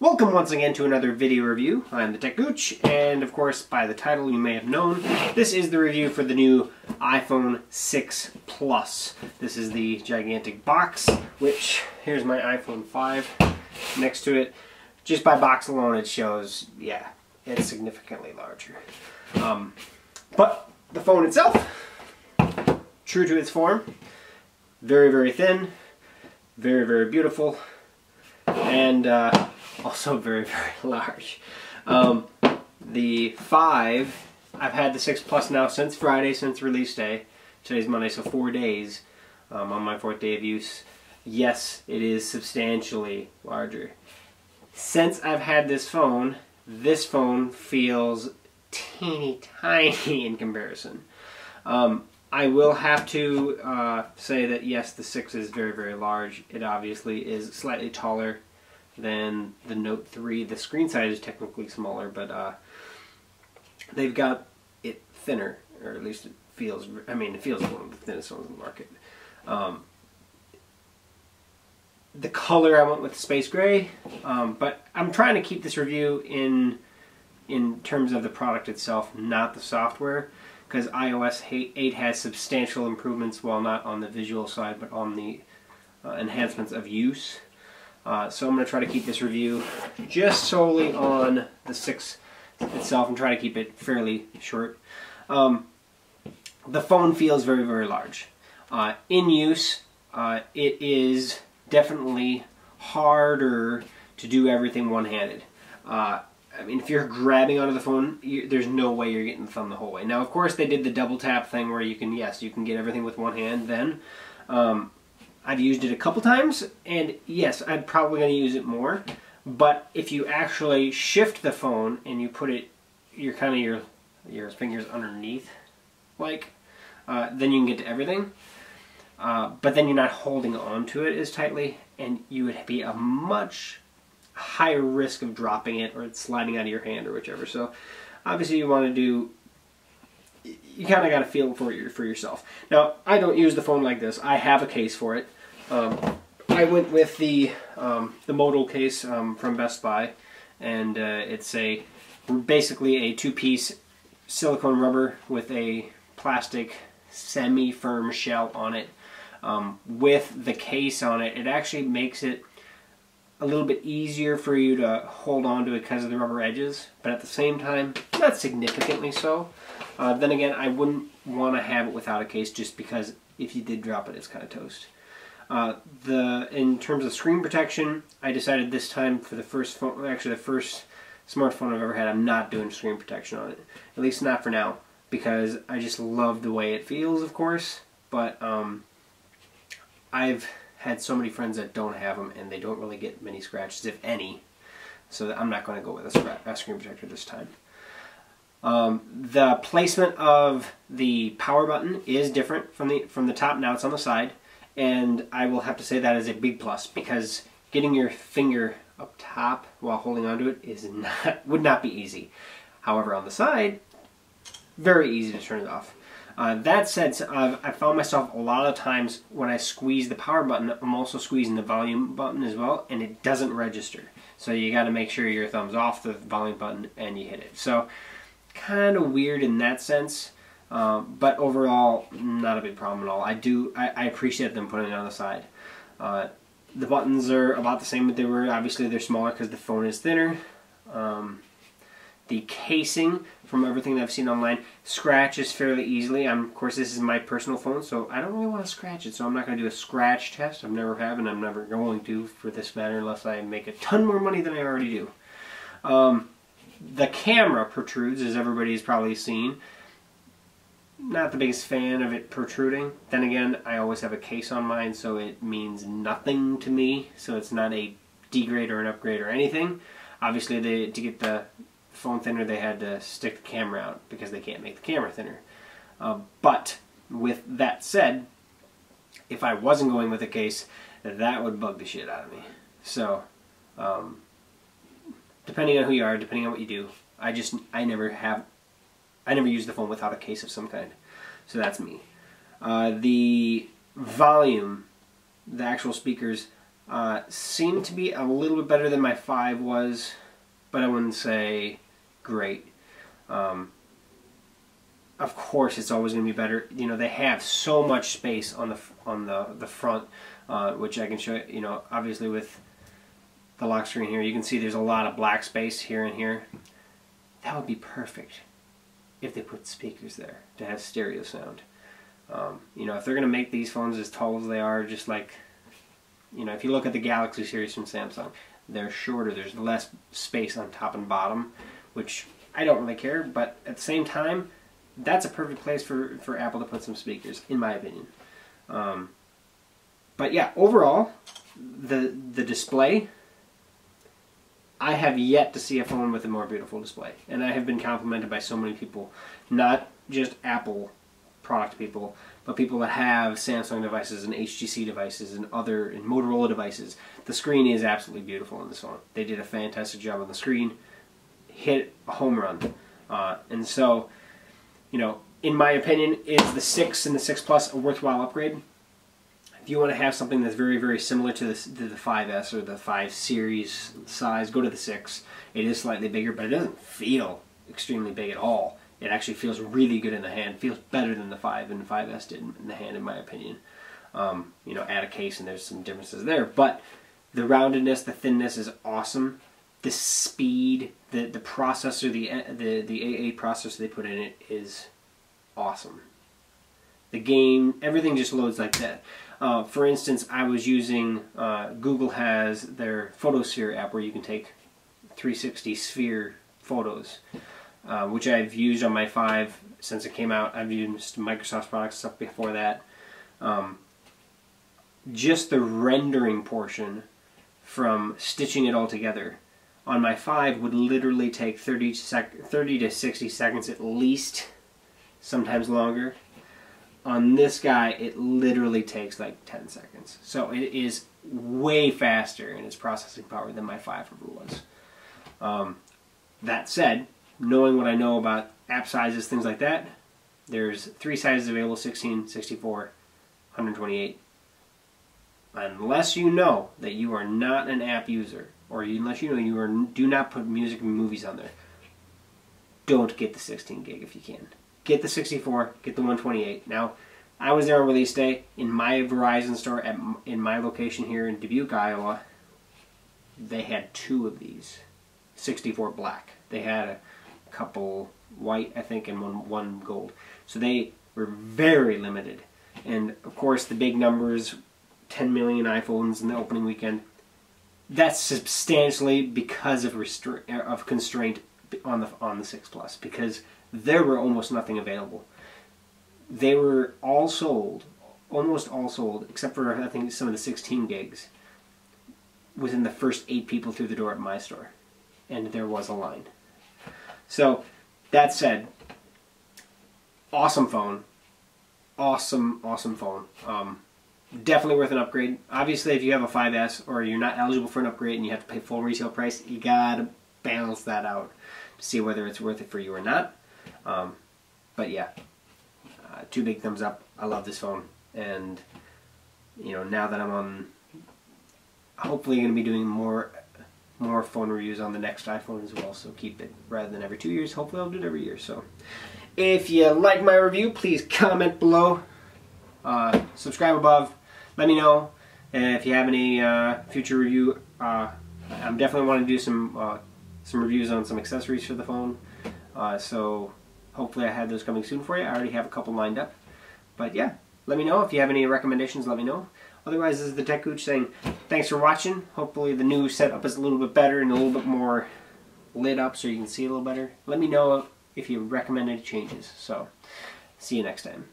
Welcome once again to another video review. I'm the Tech Gooch, and of course by the title you may have known, this is the review for the new iPhone 6 Plus. This is the gigantic box, which, here's my iPhone 5 next to it. Just by box alone it shows, yeah, it's significantly larger. But the phone itself, true to its form, very, very thin, very, very beautiful, and also very, very large. The 5, I've had the 6 Plus now since Friday, since release day. Today's Monday, so 4 days on my 4th day of use. Yes, it is substantially larger. Since I've had this phone feels teeny tiny in comparison. I will have to say that yes, the 6 is very, very large. It obviously is slightly taller than the Note 3. The screen size is technically smaller, but they've got it thinner, or at least it feels, I mean, it feels one of the thinnest ones in the market. The color, I went with space gray, but I'm trying to keep this review in terms of the product itself, not the software, because iOS 8 has substantial improvements, while not on the visual side, but on the enhancements of use. So I'm going to try to keep this review just solely on the 6 itself and try to keep it fairly short. The phone feels very, very large. In use, it is definitely harder to do everything one-handed. I mean, if you're grabbing onto the phone, there's no way you're getting the thumb the whole way. Now, of course, they did the double tap thing where you can, yes, you can get everything with one hand then. I've used it a couple times, and yes, I'm probably going to use it more. But if you actually shift the phone and you put it, your fingers underneath, like, then you can get to everything. But then you're not holding on to it as tightly, and you would be a much higher risk of dropping it or it sliding out of your hand or whichever. So obviously you want to do, you kind of got to feel for yourself. Now, I don't use the phone like this. I have a case for it. I went with the modal case from Best Buy, and it's basically a 2-piece silicone rubber with a plastic semi-firm shell on it. With the case on it, it actually makes it a little bit easier for you to hold on to it because of the rubber edges, but at the same time, not significantly so. Then again, I wouldn't want to have it without a case, just because if you did drop it, it's kind of toast. In terms of screen protection, I decided this time for the first phone, actually the first smartphone I've ever had, I'm not doing screen protection on it. At least not for now, because I just love the way it feels, of course, but I've had so many friends that don't have them, and they don't really get many scratches, if any, so I'm not going to go with a screen protector this time. The placement of the power button is different from the top. Now it's on the side, and I will have to say that is a big plus, because getting your finger up top while holding onto it would not be easy. However, on the side, very easy to turn it off. That said, I found myself a lot of times when I squeeze the power button, I'm also squeezing the volume button as well, and it doesn't register. So you got to make sure your thumb's off the volume button and you hit it. So kind of weird in that sense, but overall not a big problem at all. I appreciate them putting it on the side. The buttons are about the same that they were. Obviously they're smaller because the phone is thinner. The casing, from everything that I've seen online, scratches fairly easily. Of course, this is my personal phone, so I don't really want to scratch it, so I'm not going to do a scratch test. I've never have, and I'm never going to, for this matter, unless I make a ton more money than I already do. The camera protrudes, as everybody's probably seen. Not the biggest fan of it protruding. Then again, I always have a case on mine, so it means nothing to me, so it's not a degrade or an upgrade or anything. Obviously, to get the phone thinner, they had to stick the camera out because they can't make the camera thinner. But with that said, if I wasn't going with a case, that would bug the shit out of me. So depending on who you are, depending on what you do, I never use the phone without a case of some kind. So that's me. The volume, the actual speakers, seemed to be a little bit better than my 5 was, but I wouldn't say great. Of course, it's always going to be better. You know, they have so much space on the front, which I can show you. You know, obviously with the lock screen here, you can see there's a lot of black space here and here. That would be perfect if they put speakers there to have stereo sound. You know, if they're going to make these phones as tall as they are, just like, you know, if you look at the Galaxy series from Samsung, they're shorter. There's less space on top and bottom, which I don't really care, but at the same time, that's a perfect place for Apple to put some speakers, in my opinion. But yeah, overall, the display, I have yet to see a phone with a more beautiful display. And I have been complimented by so many people, not just Apple product people, but people that have Samsung devices and HTC devices and Motorola devices. The screen is absolutely beautiful in this phone. They did a fantastic job on the screen, hit a home run. And so, you know, in my opinion, is the 6 and the 6 Plus a worthwhile upgrade? If you want to have something that's very, very similar to the 5S or the 5 series size, go to the 6. It is slightly bigger, but it doesn't feel extremely big at all. It actually feels really good in the hand. It feels better than the 5 and the 5S did in the hand, in my opinion. You know, add a case and there's some differences there. But the roundedness, the thinness is awesome. The speed, the processor, the A8 processor they put in it is awesome. The game, everything just loads like that. For instance, I was using, Google has their Photosphere app where you can take 360 sphere photos, which I've used on my 5 since it came out. I've used Microsoft products stuff before that. Just the rendering portion from stitching it all together on my 5 would literally take 30 to 60 seconds at least, sometimes longer. On this guy, it literally takes like 10 seconds. So it is way faster in its processing power than my 5 ever was. That said, knowing what I know about app sizes, things like that, there's 3 sizes available: 16, 64, 128. Unless you know that you are not an app user, or unless you know do not put music and movies on there, don't get the 16 gig if you can. Get the 64, get the 128. Now, I was there on release day in my Verizon store in my location here in Dubuque, Iowa. They had 2 of these, 64 black. They had a couple white, I think, and one gold. So they were very limited. And of course, the big numbers, 10 million iPhones in the opening weekend. That's substantially because of constraint on the 6 Plus, because there were almost nothing available. They were all sold, almost all sold, except for I think some of the 16 gigs, within the first 8 people through the door at my store. And there was a line. So, that said, awesome phone. Awesome, awesome phone. Definitely worth an upgrade. Obviously, if you have a 5S or you're not eligible for an upgrade and you have to pay full retail price, you gotta balance that out to see whether it's worth it for you or not. But yeah, 2 big thumbs up. I love this phone, and you know, now that I'm on, hopefully going to be doing more phone reviews on the next iPhone as well. So keep it, rather than every 2 years, hopefully I'll do it every year. So if you like my review, please comment below, subscribe above. Let me know if you have any future review. I'm definitely want to do some reviews on some accessories for the phone. So hopefully I have those coming soon for you. I already have a couple lined up. But yeah, let me know. If you have any recommendations, let me know. Otherwise, this is the techgooch saying thanks for watching. Hopefully the new setup is a little bit better and a little bit more lit up so you can see a little better. Let me know if you recommend any changes. So, see you next time.